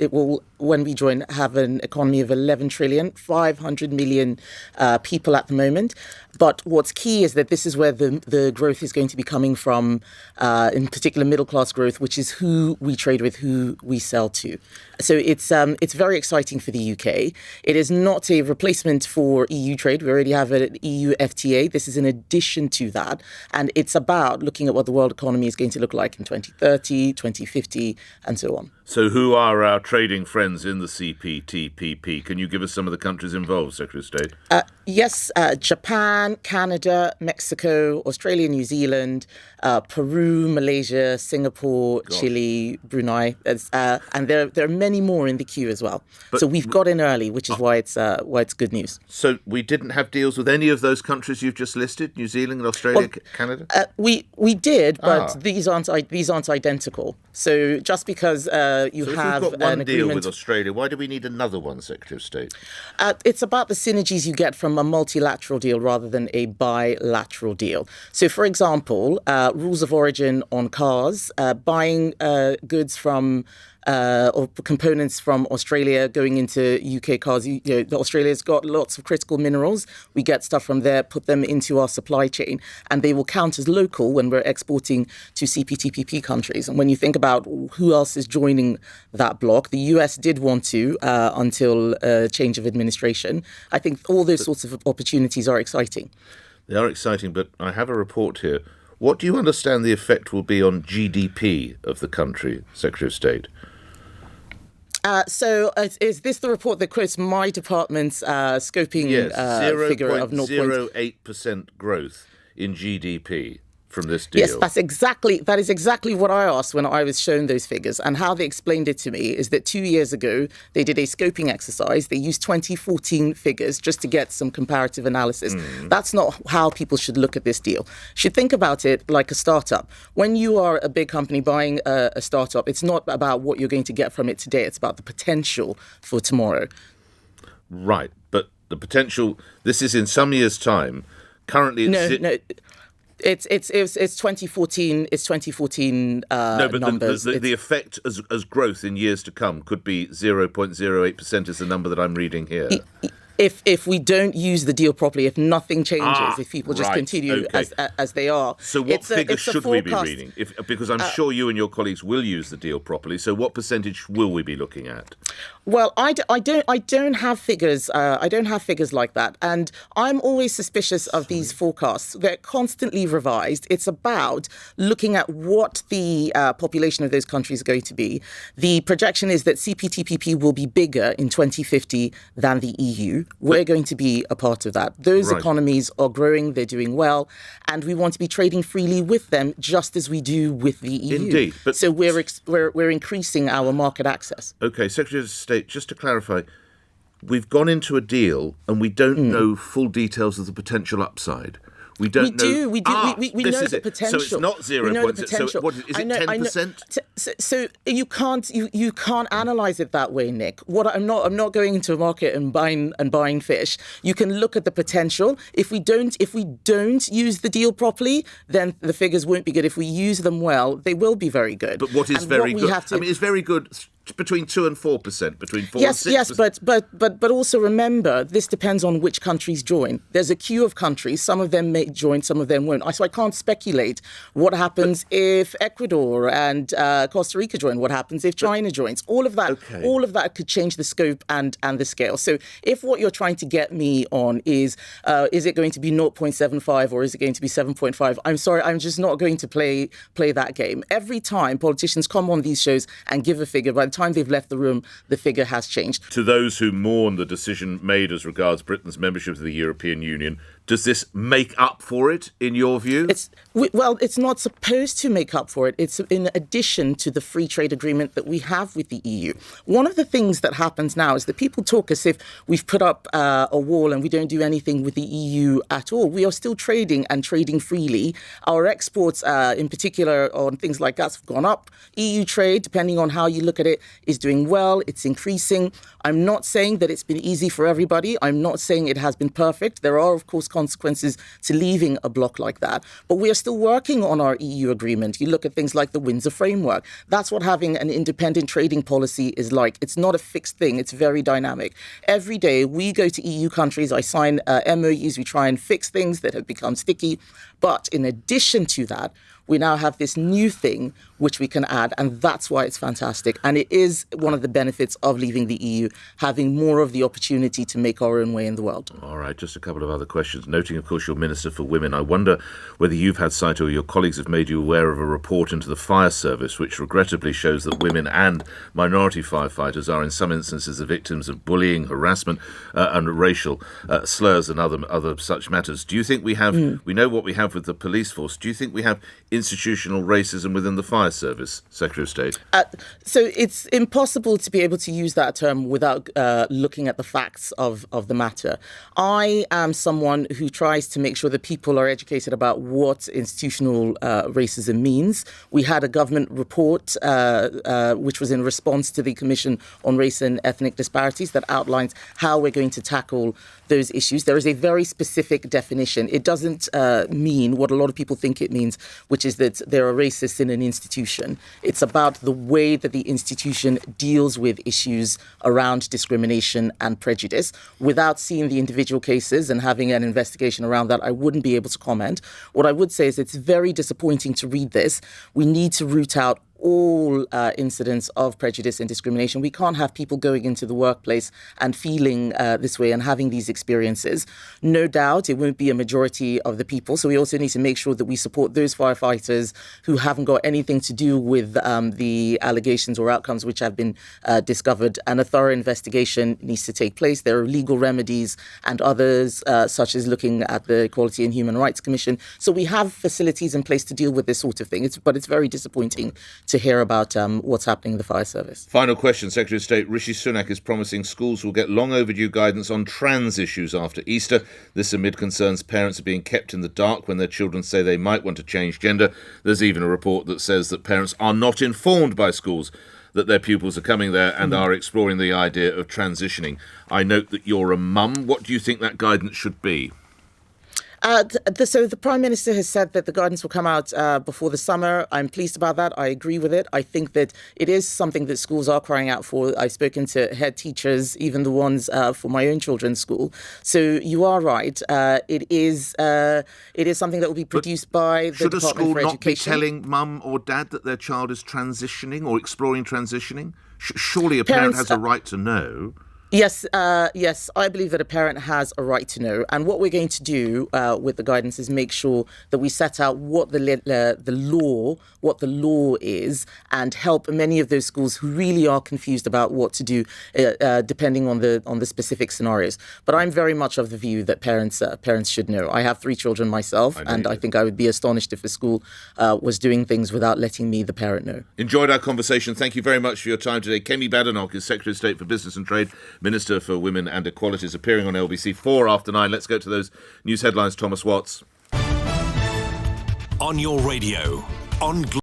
it will, when we join, have an economy of 11 trillion, 500 million people at the moment. But what's key is that this is where the growth is going to be coming from, in particular middle class growth, which is who we trade with, who we sell to. So it's very exciting for the UK. It is not a replacement for EU trade. We already have an EU FTA. This is in addition to that. And it's about looking at what the world economy is going to look like in 2030, 2050, and so on. So who are our trading friends in the CPTPP? Can you give us some of the countries involved, Secretary of State? Yes, Japan, Canada, Mexico, Australia, New Zealand, Peru, Malaysia, Singapore, Chile, Brunei, and there are many more in the queue as well. So we've got in early, which is why it's good news. So we didn't have deals with any of those countries you've just listed, New Zealand, Australia, Canada? We did, but these aren't identical. So just because if we've got one deal with Australia, why do we need another one, Secretary of State? It's about the synergies you get from a multilateral deal rather than a bilateral deal. So, for example, rules of origin on cars, buying goods from or components from Australia going into UK cars. Australia's got lots of critical minerals. We get stuff from there, put them into our supply chain, and they will count as local when we're exporting to CPTPP countries. And when you think about who else is joining that bloc, the US did want to until change of administration. I think all those sorts of opportunities are exciting. They are exciting, but I have a report here. What do you understand the effect will be on GDP of the country, Secretary of State? So is this the report that quotes my department's scoping figure of 0.08% growth in GDP from this deal? Yes, that is exactly what I asked when I was shown those figures. And how they explained it to me is that 2 years ago, they did a scoping exercise. They used 2014 figures just to get some comparative analysis. That's not how people should look at this deal. Should think about it like a startup. When you are a big company buying a startup, it's not about what you're going to get from it today. It's about the potential for tomorrow. Right. But the potential, this is in some years' time. Currently, No. It's 2014. It's 2014 no, but numbers. The effect as growth in years to come could be 0.08% is the number that I'm reading here. If we don't use the deal properly, if nothing changes, if people just continue as they are. So what figures should we be reading? Because I'm sure you and your colleagues will use the deal properly. So what percentage will we be looking at? Well, I don't have figures. I don't have figures like that, and I'm always suspicious of these forecasts. They're constantly revised. It's about looking at what the population of those countries are going to be. The projection is that CPTPP will be bigger in 2050 than the EU. We're going to be a part of that. Those economies are growing. They're doing well, and we want to be trading freely with them, just as we do with the EU. Indeed. But so we're increasing our market access. Okay, Secretary of State, just to clarify, we've gone into a deal and we don't know full details of the potential upside. We know the potential. So it's not 0.0. So what is it, 10%? So you can't analyze it that way, Nick. I'm not going into a market and buying fish. You can look at the potential. If we don't use the deal properly, then the figures won't be good. If we use them well, they will be very good. But what is very good? I mean, it's very good. Between 2 and 4%, between 4 and 6%. Yes, but also remember, this depends on which countries join. There's a queue of countries. Some of them may join, some of them won't. So I can't speculate what happens if Ecuador and Costa Rica join. What happens if China joins? All of that could change the scope and the scale. So if what you're trying to get me on is it going to be 0.75 or is it going to be 7.5? I'm sorry, I'm just not going to play that game. Every time politicians come on these shows and give a figure, by the time they've left the room, the figure has changed. To those who mourn the decision made as regards Britain's membership of the European Union, does this make up for it, in your view? It's not supposed to make up for it. It's in addition to the free trade agreement that we have with the EU. One of the things that happens now is that people talk as if we've put up a wall and we don't do anything with the EU at all. We are still trading and trading freely. Our exports, in particular on things like gas, have gone up. EU trade, depending on how you look at it, is doing well. It's increasing. I'm not saying that it's been easy for everybody. I'm not saying it has been perfect. There are, of course, consequences to leaving a bloc like that. But we are still working on our EU agreement. You look at things like the Windsor Framework. That's what having an independent trading policy is like. It's not a fixed thing. It's very dynamic. Every day we go to EU countries, I sign MOUs, we try and fix things that have become sticky. But in addition to that, we now have this new thing which we can add, and that's why it's fantastic. And it is one of the benefits of leaving the EU, having more of the opportunity to make our own way in the world. All right, just a couple of other questions. Noting, of course, you're Minister for Women, I wonder whether you've had sight or your colleagues have made you aware of a report into the fire service, which regrettably shows that women and minority firefighters are in some instances the victims of bullying, harassment and racial slurs and other such matters. Do you think we have, we know what we have with the police force, do you think we have institutional racism within the fire service, Secretary of State? So it's impossible to be able to use that term without looking at the facts of the matter. I am someone who tries to make sure that people are educated about what institutional racism means. We had a government report which was in response to the Commission on Race and Ethnic Disparities that outlines how we're going to tackle those issues. There is a very specific definition. It doesn't mean what a lot of people think it means, which is that there are racists in an institution. It's about the way that the institution deals with issues around discrimination and prejudice. Without seeing the individual cases and having an investigation around that, I wouldn't be able to comment. What I would say is it's very disappointing to read this. We need to root out all incidents of prejudice and discrimination. We can't have people going into the workplace and feeling this way and having these experiences. No doubt it won't be a majority of the people. So we also need to make sure that we support those firefighters who haven't got anything to do with the allegations or outcomes which have been discovered. And a thorough investigation needs to take place. There are legal remedies and others, such as looking at the Equality and Human Rights Commission. So we have facilities in place to deal with this sort of thing. But it's very disappointing to hear about what's happening in the fire service. Final question, Secretary of State. Rishi Sunak is promising schools will get long overdue guidance on trans issues after Easter. This amid concerns parents are being kept in the dark when their children say they might want to change gender. There's even a report that says that parents are not informed by schools that their pupils are coming there and are exploring the idea of transitioning. I note that you're a mum. What do you think that guidance should be? So the Prime Minister has said that the guidance will come out before the summer. I'm pleased about that. I agree with it. I think that it is something that schools are crying out for. I've spoken to head teachers, even the ones for my own children's school. So you are right. It is something that will be produced by the Department for Education. Should a school not be telling mum or dad that their child is transitioning or exploring transitioning? Surely a parent has a right to know. Yes, I believe that a parent has a right to know. And what we're going to do with the guidance is make sure that we set out what the law is, and help many of those schools who really are confused about what to do, depending on the specific scenarios. But I'm very much of the view that parents should know. I have 3 children myself, and I think I would be astonished if a school was doing things without letting me, the parent, know. Enjoyed our conversation. Thank you very much for your time today. Kemi Badenoch is Secretary of State for Business and Trade, Minister for Women and Equality, is appearing on LBC 4 after 9. Let's go to those news headlines. Thomas Watts. On your radio, on